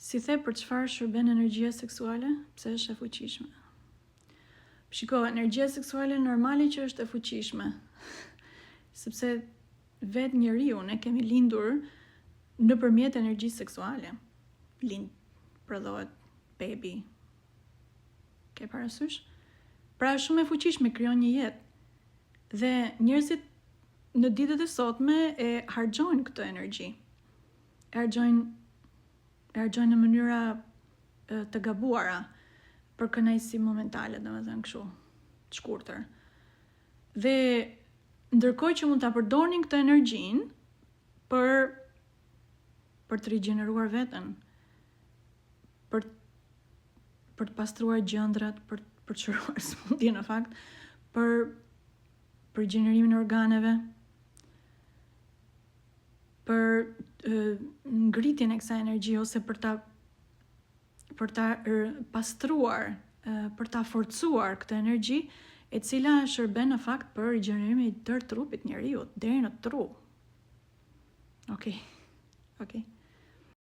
Si the për çfarë shërben energjia seksuale? Pse është e fuqishme? Shiko, energjia seksuale normali që është e fuqishme. Sepse vetë njeriu ne kemi lindur nëpërmjet energjisë seksuale. Prodhohet baby. Ke parasysh? Pra është shumë e fuqishme, krijon një jetë. Dhe njerëzit në ditët e sotme e harxojnë këtë energji. E harxojnë në mënyra të gabuara për kënaqësi momentale, domethënë kështu, të shkurtër. Dhe ndërkohë që mund ta përdornin këtë energjinë për të rigjeneruar veten, për të pastruar gjëndrat, për të çuar smundje në fakt, për gjenerimin e organeve, për ngritjen e kësaj energjie ose për ta pastruar, për ta forcuar këtë energji, e cila shërben në fakt për rigjenerimin e tërë trupit njeriu, deri në tru. Okej.